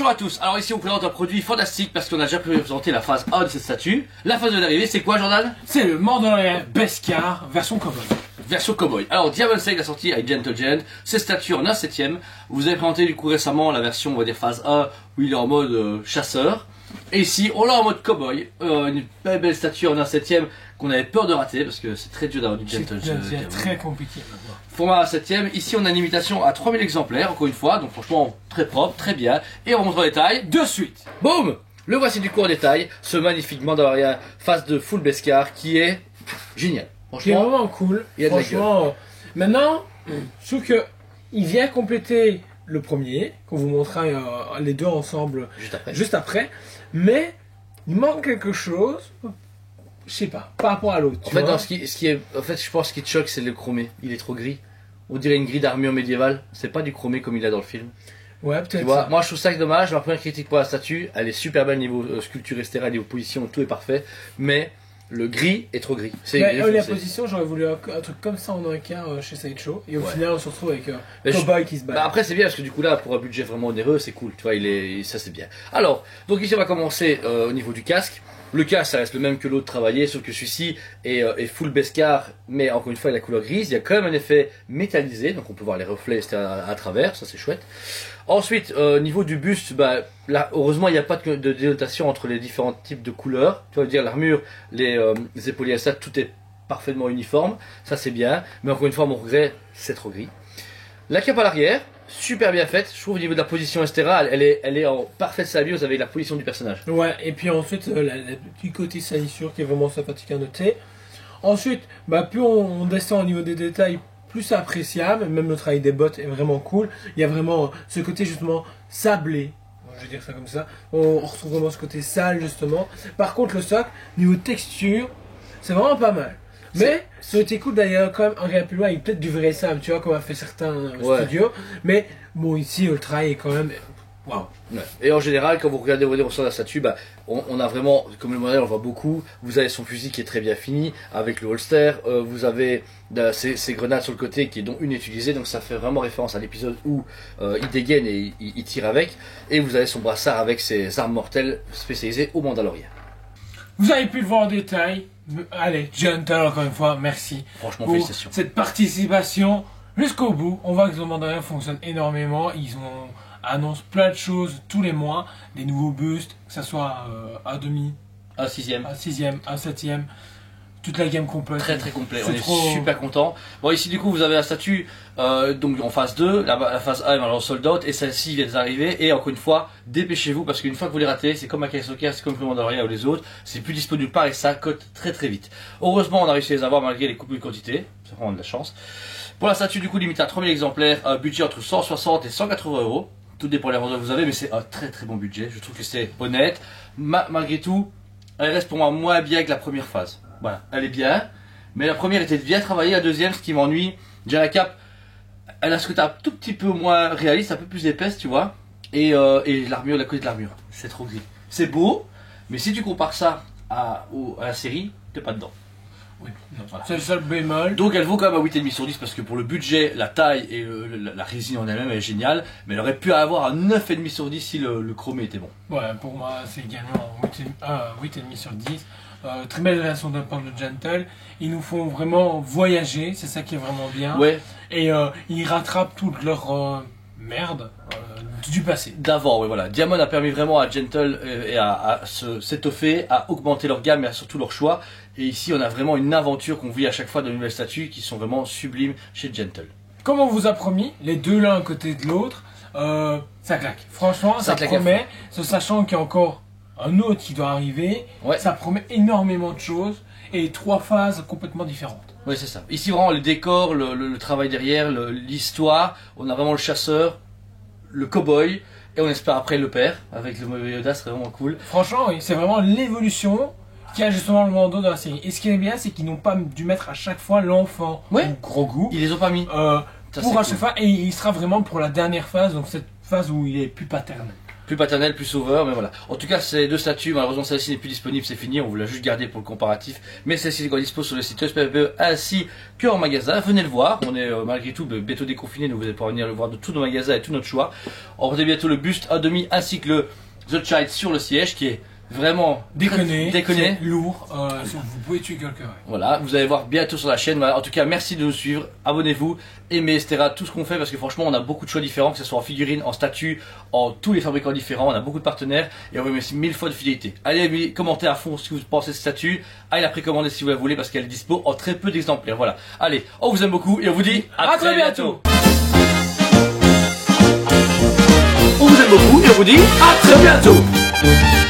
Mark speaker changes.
Speaker 1: Bonjour à tous, alors ici on présente un produit fantastique parce qu'on a déjà présenté la phase 1 de cette statue. La phase de l'arrivée c'est quoi Jordan?
Speaker 2: C'est le Mandalorian Beskar version cowboy.
Speaker 1: Version cowboy. Alors Diamond Sega a sorti avec Gentle Giant, cette statue en 1/7. Vous avez présenté du coup récemment la version on va dire phase 1 où il est en mode chasseur. Et ici on l'a en mode cowboy, une belle statue en 1/7 qu'on avait peur de rater parce que c'est très dur d'avoir du Gentle Giant.
Speaker 2: C'est très compliqué.
Speaker 1: Format 1/7, ici on a une imitation à 3000 exemplaires, encore une fois, donc franchement très propre, très bien. Et on montre en détail,
Speaker 2: De suite.
Speaker 1: boum. Le voici du coup en détail, ce magnifique Mandalorian face de full Beskar qui est génial.
Speaker 2: C'est
Speaker 1: Franchement,
Speaker 2: vraiment cool.
Speaker 1: il y a de la
Speaker 2: Franchement, maintenant, je trouve que il vient compléter le premier, qu'on vous montrera les deux ensemble
Speaker 1: juste après.
Speaker 2: mais il manque quelque chose, je sais pas, par rapport à l'autre.
Speaker 1: En fait, non, en fait, je pense ce qui te choque, c'est le chromé. Il est trop gris. On dirait une grille d'armure médiévale. C'est pas du chromé comme il a dans le film.
Speaker 2: Ouais,
Speaker 1: Tu
Speaker 2: peut-être.
Speaker 1: vois, moi je trouve ça dommage. Ma première critique pour la statue, elle est super belle niveau sculpture, etc., niveau position, tout est parfait. Mais le gris est trop gris. C'est
Speaker 2: Mais,
Speaker 1: gris
Speaker 2: la
Speaker 1: foncé.
Speaker 2: position, j'aurais voulu un truc comme ça en un quart chez Sideshow. Et au
Speaker 1: Ouais.
Speaker 2: final, on se retrouve avec
Speaker 1: Mais
Speaker 2: Cowboy qui se bat.
Speaker 1: Bah après c'est bien parce que du coup là pour un budget vraiment onéreux c'est cool, tu vois, ça c'est bien. Alors, donc ici on va commencer au niveau du casque. Le casque ça reste le même que l'autre travaillé, sauf que celui-ci est full Beskar, mais encore une fois il a la couleur grise. Il y a quand même un effet métallisé, donc on peut voir les reflets etc., à travers, ça c'est chouette. Ensuite, au niveau du buste, bah, là, heureusement il n'y a pas de dénotation entre les différents types de couleurs. Tu vas dire l'armure, les épauliers à ça, tout est parfaitement uniforme, ça c'est bien. Mais encore une fois mon regret, c'est trop gris. La cape à l'arrière, super bien faite, je trouve au niveau de la position etc. Elle est en parfaite symbiose avec la position du personnage.
Speaker 2: Ouais, et puis ensuite, le petit côté salissure qui est vraiment sympathique à noter. Ensuite, bah, plus on descend au niveau des détails, plus c'est appréciable. Même le travail des bottes est vraiment cool. Il y a vraiment ce côté justement sablé. Je vais dire ça comme ça. On retrouve vraiment ce côté sale justement. Par contre, le socle, niveau texture, c'est vraiment pas mal. Mais ça aurait été cool d'ailleurs quand même en regarder plus loin avec peut-être du vrai sable, tu vois, comme a fait certains studios. Mais bon, ici, le travail est quand même. Waouh!
Speaker 1: Ouais. Et en général, quand vous regardez au ressort de la statue, bah, on a vraiment, comme le modèle, on voit beaucoup. Vous avez son fusil qui est très bien fini avec le holster. Vous avez ces grenades sur le côté qui est dont une est utilisée, donc ça fait vraiment référence à l'épisode où il dégaine et il tire avec. Et vous avez son brassard avec ses armes mortelles spécialisées au Mandalorian.
Speaker 2: Vous avez pu le voir en détail. Allez, Gentle, encore une fois, merci.
Speaker 1: Franchement,
Speaker 2: pour
Speaker 1: félicitations.
Speaker 2: cette participation jusqu'au bout. On voit que le Mandalorian fonctionne énormément. Ils annoncent plein de choses tous les mois. Des nouveaux bustes, que ce soit à demi,
Speaker 1: Un sixième.
Speaker 2: à 6ème, à 7ème. Toute la gamme complète.
Speaker 1: Très très complet, on
Speaker 2: C'est
Speaker 1: est
Speaker 2: trop...
Speaker 1: super content. Bon ici du coup vous avez la statue donc en phase 2, la phase 1 est malheureusement sold out et celle-ci vient d'arriver et encore une fois dépêchez-vous parce qu'une fois que vous les ratez c'est comme Akira Soccer, c'est comme le Mandalorian ou les autres, c'est plus disponible nulle part et ça cote très très vite. Heureusement on a réussi à les avoir malgré les coupes de quantité, c'est vraiment de la chance. Pour la statue du coup limitée à 3000 exemplaires, un budget entre 160 et 180 euros. Tout dépend des vendeurs que vous avez mais c'est un très très bon budget, je trouve que c'est honnête. Malgré tout, elle reste pour moi moins bien que la première phase. Voilà, elle est bien. Mais la première était bien travaillée, la deuxième, ce qui m'ennuie, déjà la cape, elle a ce côté un tout petit peu moins réaliste, un peu plus épaisse, tu vois. Et l'armure, la côté de l'armure, c'est trop gris. C'est beau, mais si tu compares ça à la série, t'es pas dedans.
Speaker 2: Oui,
Speaker 1: Voilà.
Speaker 2: c'est le seul bémol.
Speaker 1: Donc elle vaut quand même un 8,5 sur 10 parce que pour le budget, la taille et la résine en elle-même elle est géniale. Mais elle aurait pu avoir un 9,5 sur 10 si le chromé était bon.
Speaker 2: Ouais, pour moi, c'est également 8,5 sur 10. Très belle version de part de Gentle. Ils nous font vraiment voyager, c'est ça qui est vraiment bien.
Speaker 1: Ouais.
Speaker 2: Et ils rattrapent toute leur merde du passé.
Speaker 1: D'avant, oui, voilà. Diamond a permis vraiment à Gentle et à s'étoffer, à augmenter leur gamme et à surtout leur choix. Et ici, on a vraiment une aventure qu'on vit à chaque fois de nouvelles statues qui sont vraiment sublimes chez Gentle.
Speaker 2: Comme on vous a promis, les deux l'un à côté de l'autre, ça claque. Franchement, ça
Speaker 1: claque à
Speaker 2: promet, sachant qu'il y a encore un autre qui doit arriver,
Speaker 1: Ouais.
Speaker 2: ça promet énormément de choses et 3 phases complètement différentes.
Speaker 1: Oui, c'est ça. Ici, vraiment, le décor, le travail derrière, l'histoire, on a vraiment le chasseur, le cowboy, et on espère après le père, avec le mauvais Yoda, c'est vraiment cool.
Speaker 2: Franchement, oui, c'est vraiment l'évolution qui a justement le Mando dans la série. Et ce qui est bien, c'est qu'ils n'ont pas dû mettre à chaque fois l'enfant
Speaker 1: Ouais.
Speaker 2: ou gros goût.
Speaker 1: Ils les ont pas mis. Ça,
Speaker 2: Pour
Speaker 1: c'est
Speaker 2: à chaque fois, et il sera vraiment pour la dernière phase, donc cette phase où il est plus paternel.
Speaker 1: plus paternel, plus sauveur, mais voilà. En tout cas, ces deux statues, malheureusement celle-ci n'est plus disponible, c'est fini, on vous l'a juste gardé pour le comparatif. Mais celle-ci est encore dispo sur le site ESPPE ainsi qu'en magasin. Venez le voir, on est malgré tout bientôt déconfiné, donc vous allez pouvoir venir le voir de tous nos magasins et tout notre choix. On retrouve bientôt le buste à demi ainsi que le The Child sur le siège qui est vraiment
Speaker 2: déconné,
Speaker 1: déconné.
Speaker 2: lourd, vous pouvez tuer quelqu'un. Ouais.
Speaker 1: Voilà, vous allez voir bientôt sur la chaîne. En tout cas, merci de nous suivre, abonnez-vous, aimez, etc. Tout ce qu'on fait parce que franchement, on a beaucoup de choix différents, que ce soit en figurines, en statues, en tous les fabricants différents. On a beaucoup de partenaires et on vous remercie 1000 fois de fidélité. Allez commentez à fond ce que vous pensez de cette statue. Allez la précommander si vous la voulez parce qu'elle est dispo en très peu d'exemplaires. Voilà. Allez, on vous aime beaucoup et on vous dit à très bientôt. On vous aime beaucoup et on vous dit à très bientôt.